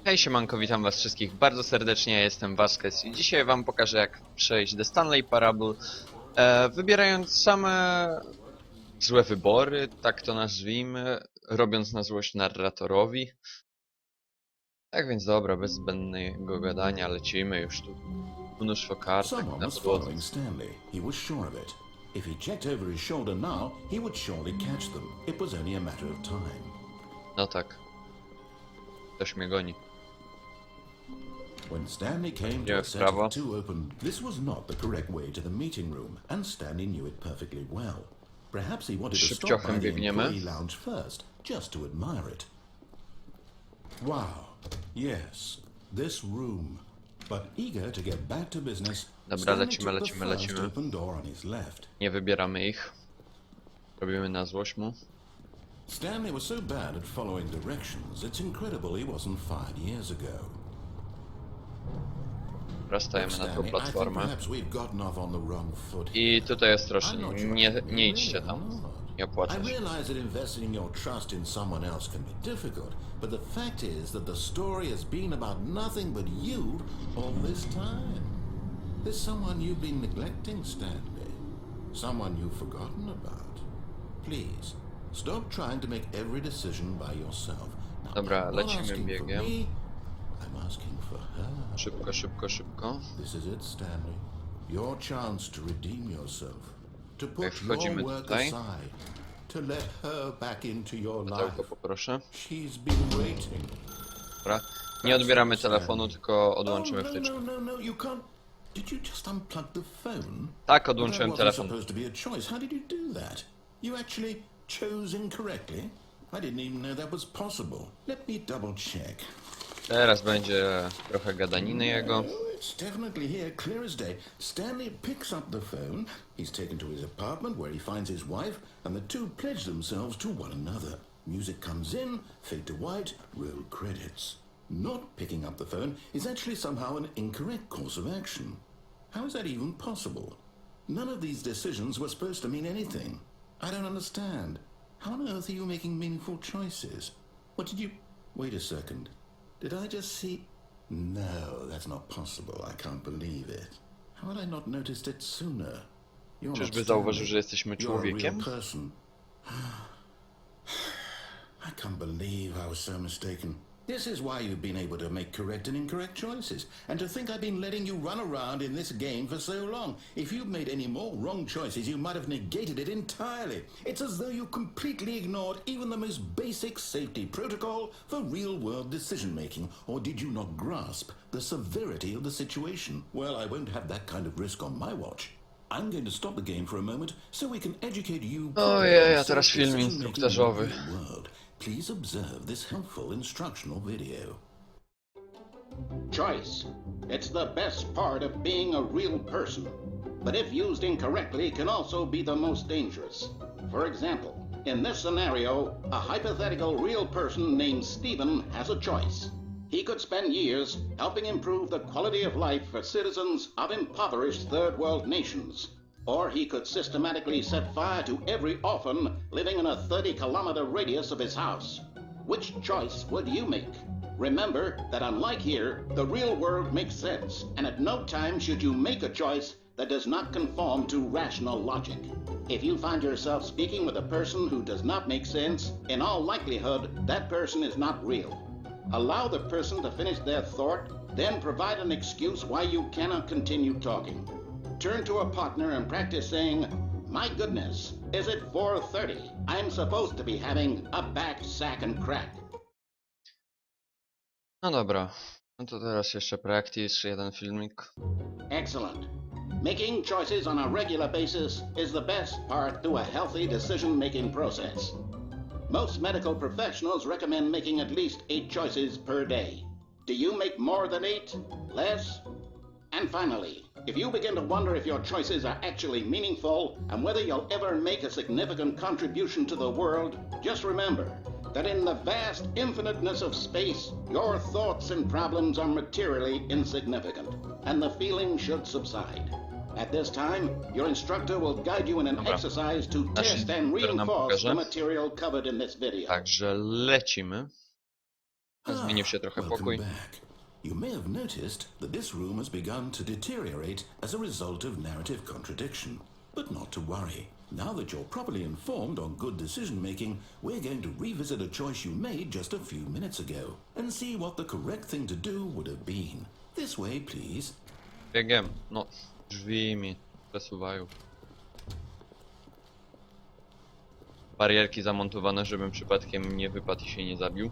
Hej siemanko, witam was wszystkich bardzo serdecznie, ja jestem Waskes i dzisiaj wam pokażę jak przejść The Stanley Parable, wybierając same złe wybory, tak to nazwijmy, robiąc na złość narratorowi. Tak więc dobra, bez zbędnego gadania, lecimy już tu. Mnóstwo kartek Someone na was podłodze. following Stanley. He was sure of it. If he checked over his shoulder now, he would surely catch them. It was only a matter of time. No tak. Ktoś mnie goni. When Stanley came to Idziemy a w set prawo. of two open, this was not the correct way to the meeting room, and Stanley knew it perfectly well. Perhaps he wanted to stop Szybciochem by the biegniemy. employee lounge first, just to admire it. Wow, yes, this room. But eager to get back to business, Dobra, Stanley lecimy, took the lecimy, first lecimy. open door on his left. Nie wybieramy ich. Robimy na złość mu. Stanley was so bad at following directions, it's incredible he wasn't fired years ago. Stajemy na tą Stanley, I think platformę. perhaps we've gotten off on the wrong foot. I tutaj ostrożnie, I'm not sure nie really idźcie tam. I'm not. Nie opłaca I się. realize that investing your trust in someone else can be difficult, but the fact is that the story has been about nothing but you all this time. There's someone you've been neglecting, Stanley. Someone you've forgotten about. Please, stop trying to make every decision by yourself. Now, Dobra, I'm not lecimy asking for biegiem. me, I'm asking for her. Szybko, szybko, szybko. This is it, Stanley. Your chance to redeem yourself. To put your wchodzimy work tutaj. aside. To let her back into your life. Pudełko poproszę. She's been waiting. Dobra. Nie odbieramy telefonu, tylko odłączymy Oh, no, wtyczkę. no, you can't. Did you just unplug the phone? Tak, That odłączyłem wasn't telefon. supposed to be a choice. How did you do that? You actually chose incorrectly? I didn't even know that was possible. Let me double check. Teraz będzie trochę gadaniny jego. Oh, it's definitely here, clear as day. Stanley picks up the phone. He's taken to his apartment where he finds his wife, and the two pledge themselves to one another. Music comes in, fade to white, roll credits. Not picking up the phone is actually somehow an incorrect course of action. How is that even possible? None of these decisions were supposed to mean anything. I don't understand. How on earth are you making meaningful choices? What did you... Wait a second. Did I just see... No, that's not possible. I can't believe it. How had I not noticed it sooner? You're not Czyżby zauważył, Stanley. że jesteśmy You're a real człowiekiem? person. I can't believe I was so mistaken. This is why you've been able to make correct and incorrect choices. And to think I've been letting you run around in this game for so long. If you'd made any more wrong choices, you might have negated it entirely. It's as though you completely ignored even the most basic safety protocol for real-world decision-making. Or did you not grasp the severity of the situation? Well, I won't have that kind of risk on my watch. I'm going to stop the game for a moment so we can educate you. Ojej, a teraz film instruktażowy. Please observe this helpful instructional video. Choice. It's the best part of being a real person, but if used incorrectly can also be the most dangerous. For example, in this scenario, a hypothetical real person named Stephen has a choice. He could spend years helping improve the quality of life for citizens of impoverished third world nations. Or he could systematically set fire to every orphan living in a 30-kilometer radius of his house. Which choice would you make? Remember that unlike here, the real world makes sense, and at no time should you make a choice that does not conform to rational logic. If you find yourself speaking with a person who does not make sense, in all likelihood, that person is not real. Allow the person to finish their thought, then provide an excuse why you cannot continue talking. Turn to a partner and practice saying, "My goodness, is it 4:30? I'm supposed to be having a back, sack and crack." No dobra. No to teraz jeszcze practice, jeden filmik. Excellent. Making choices on a regular basis is the best part to a healthy decision-making process. Most medical professionals recommend making at least 8 choices per day. Do you make more than 8? Less? And finally, if you begin to wonder if your choices are actually meaningful and whether you'll ever make a significant contribution to the world, just remember that in the vast infiniteness of space, your thoughts and problems are materially insignificant, and the feeling should subside. At this time, your instructor will guide you in an Dobra. exercise to Nasz test and instruktor nam reinforce pokaże. the material covered in this video. Także lecimy. Zmienił się trochę welcome pokój. back. You may have noticed that this room has begun to deteriorate as a result of narrative contradiction. But not to worry. Now that you're properly informed on good decision making, we're going to revisit a choice you made just a few minutes ago and see what the correct thing to do would have been. This way, please. Biegiem. No, drzwi mi przesuwają. Barierki zamontowane, żebym przypadkiem nie wypadł i się nie zabił.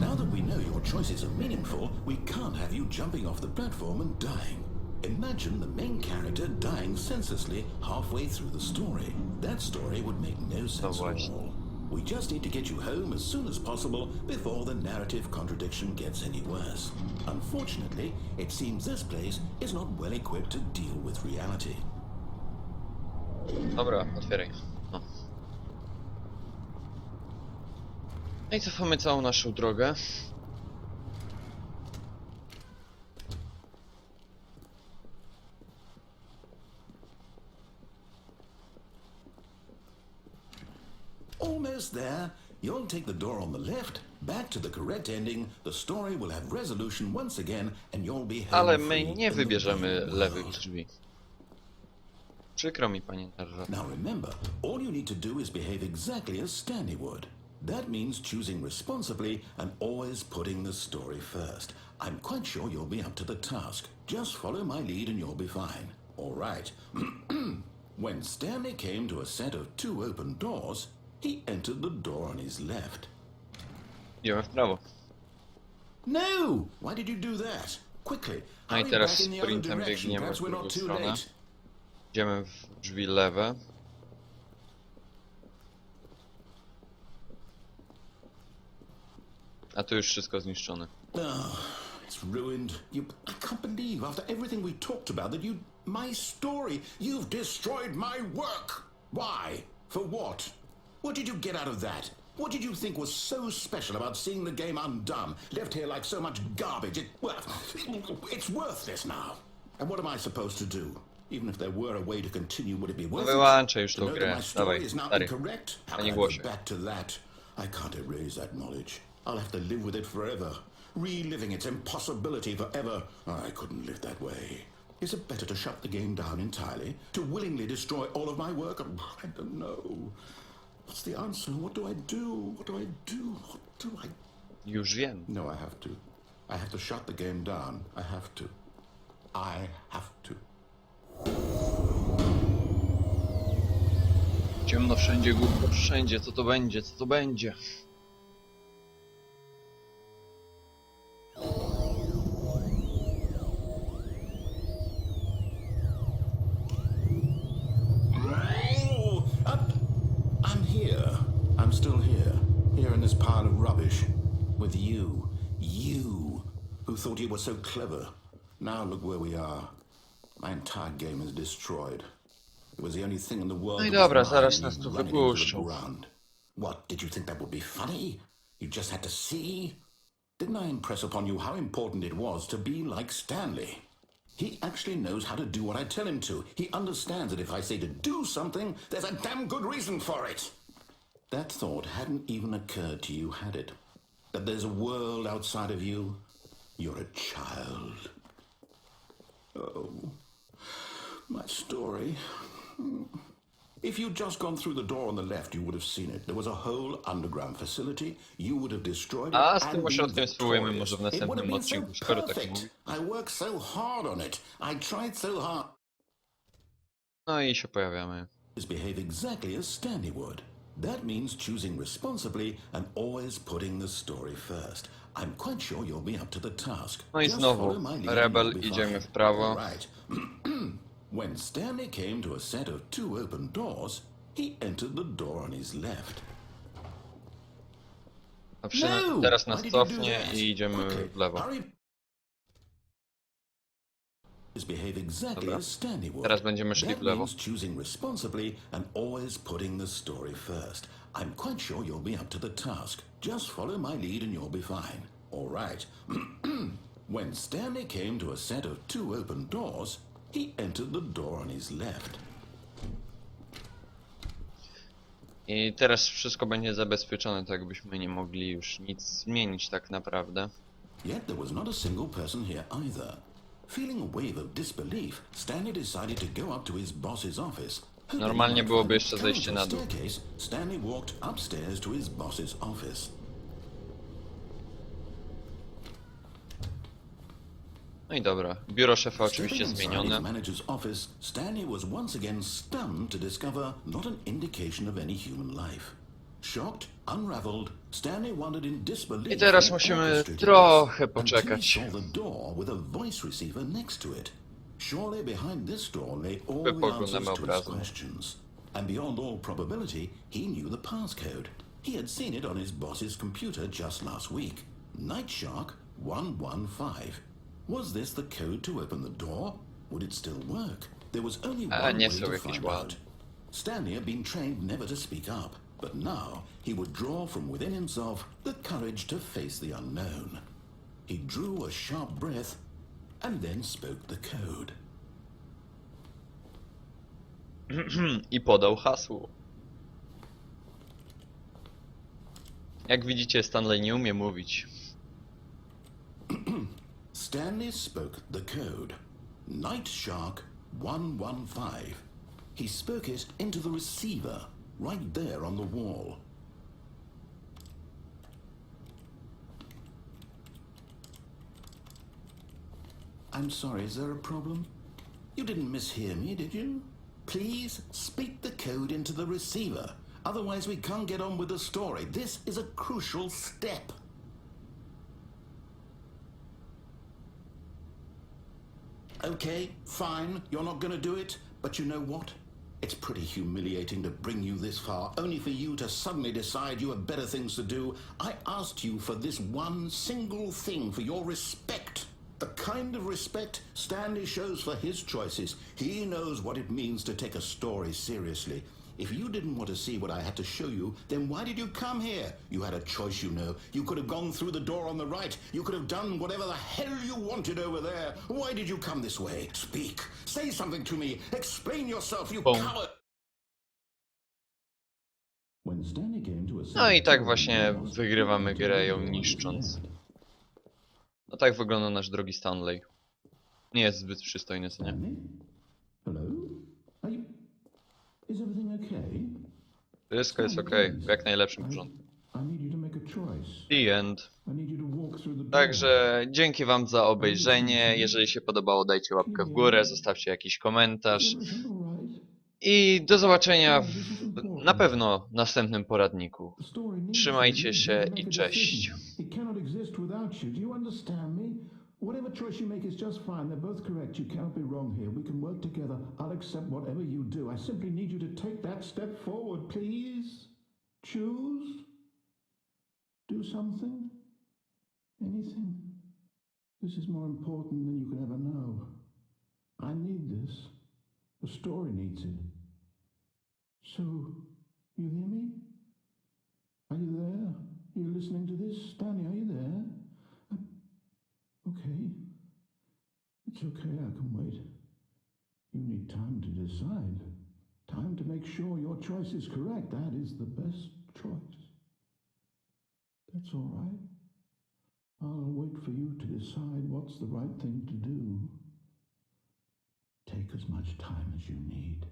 Now that we know your choices are meaningful, we can't have you jumping off the platform and dying. Imagine the main character dying senselessly halfway through the story. That story would make no sense at all. We just need to get you home as soon as possible before the narrative contradiction gets any worse. Unfortunately, it seems this place is not well equipped to deal with reality. Dobra, otwieraj. No. No i cofamy całą naszą drogę. Almost there. You'll take the door on the left, back to the correct ending, the story will have resolution once again, and you'll be home Ale free my in nie the wybierzemy real lewych world. drzwi. Przykro mi, panie narrator. Now remember, all you need to do is behave exactly as Stanley would. That means choosing responsibly and always putting the story first. I'm quite sure you'll be up to the task. Just follow my lead and you'll be fine. All right. When Stanley came to a set of 2 open doors, he entered the door on his left. Idziemy w prawo. No! Why did you do that? Quickly, No i hurry teraz back in the other sprintem direction. biegniemy Perhaps w we're drugą not too stronę. late. Idziemy w drzwi lewe. A tu już wszystko zniszczone. Oh, it's ruined. I can't believe after everything we talked about that my story, you've destroyed my work. Why? For what? What did you get out of that? What did you think was so special about seeing the game undone, left here like so much garbage? It's worthless now. And what am I supposed to do? Even if there were a way to continue, would it be worth it? Wyłączaj już To tą know that grę. my story Dawaj, is now stary. incorrect? How Panie can I głosie. go back to that? I can't erase that knowledge. I'll have to live with it forever, reliving its impossibility forever. I couldn't live that way. Is it better to shut the game down entirely? To willingly destroy all of my work? I don't know. What's the answer? What do I do? What do I do? What do I... Już wiem. No, I have to. I have to shut the game down. I have to. I have to. Ciemno wszędzie, głucho wszędzie. Co to będzie? Co to będzie? I'm here. I'm still here. Here in this pile of rubbish. With you. You. Who thought you were so clever. Now look where we are. My entire game is destroyed. It was the only thing in the world. No i that was dobra, mine, zaraz and nas you tu run it into the wypuszczą. ground. What, did you think that would be funny? You just had to see? Didn't I impress upon you how important it was to be like Stanley? He actually knows how to do what I tell him to. He understands that if I say to do something, there's a damn good reason for it. That thought hadn't even occurred to you, had it? That there's a world outside of you? You're a child. Oh, my story. If you'd just gone through the door on the left, you would have seen it. There was a whole underground facility. You would have destroyed it A z tym and been ośrodkiem spróbujemy victorious. może w It would have następnym been so odcinku, skoro tak perfect. mówi. I worked so hard on it. I tried so hard. No i się pojawiamy. Behave exactly as Stanley would. That means choosing responsibly and always putting the story first. I'm quite sure you'll be up to the task. No i Just znowu, follow my lead and Rebel, you'll be idziemy fine. w prawo. All right. When Stanley came to a set of 2 open doors, he entered the door on his left. A No! teraz nas Why did you do cofnie that? i idziemy Quickly, w lewo. hurry. Behave exactly Dobra. as Stanley would. Teraz będziemy szli That w lewo. means choosing responsibly and always putting the story first. I'm quite sure you'll be up to the task. Just follow my lead and you'll be fine. All right. When Stanley came to a set of 2 open doors, he entered the door on his left. I teraz wszystko będzie zabezpieczone, tak byśmy nie mogli już nic zmienić tak naprawdę. Yet there was not a single person here either. Feeling a wave of disbelief, Stanley decided to go up to his boss's office. Normalnie byłoby jeszcze zejście na dół. Stanley walked upstairs to his boss's office. No i dobra, biuro szefa oczywiście Stepping inside zmienione. his manager's office, Stanley was once again stunned to discover not an indication of any human life. Shocked, unraveled, Stanley wondered in disbelief. I teraz musimy trochę poczekać. Until he saw the door with a voice receiver next to it. Surely behind this door lay all the Poglądamy answers to his obrazem. questions. And beyond all probability, he knew the passcode. He had seen it on his boss's computer just last week. Night Shark 115. Was this the code to open the door? Would it still work? There was only one nie way są to jakieś find ładne. out. Stanley had been trained never to speak up, but now he would draw from within himself the courage to face the unknown. He drew a sharp breath and then spoke the code. I podał hasło. Jak widzicie, Stanley nie umie mówić. Stanley spoke the code. Night Shark 115. He spoke it into the receiver, right there on the wall. I'm sorry, is there a problem? You didn't mishear me, did you? Please speak the code into the receiver. Otherwise we can't get on with the story. This is a crucial step. Okay, fine, you're not gonna do it, but you know what? It's pretty humiliating to bring you this far, only for you to suddenly decide you have better things to do. I asked you for this one single thing, for your respect. The kind of respect Stanley shows for his choices. He knows what it means to take a story seriously. If you didn't want to see what I had to show you, then why did you come here? You had a choice, you know. You could have gone through the door on the right. You could have done whatever the hell you wanted over there. Why did you come this way? Speak. Say something to me. Explain yourself, you coward. When Stanley came to a No i tak właśnie wygrywamy grę, ją niszcząc. No tak wygląda nasz drogi Stanley. Nie jest zbyt przystojny, co nie? Stanley? Hello? Are you... Is everything okay? Wszystko jest okej, w jak najlepszym porządku. I need you to make a choice. The end. I need you to walk through the door. Także dzięki wam za obejrzenie. Jeżeli się podobało, dajcie łapkę w górę, zostawcie jakiś komentarz. I do zobaczenia na pewno w następnym poradniku. Trzymajcie się i cześć. It cannot exist without you. Do you understand me? Whatever choice you make is just fine. They're both correct. You cannot be wrong here. We can work together. I'll accept whatever you do. I simply need you to take that step forward, please. Choose. Do something. Anything. This is more important than you can ever know. I need this. The story needs it. So, you hear me? Are you there? Are you listening to this? Stanley, are you there? Okay. It's okay, I can wait. You need time to decide. Time to make sure your choice is correct. That is the best choice. That's all right. I'll wait for you to decide what's the right thing to do. Take as much time as you need.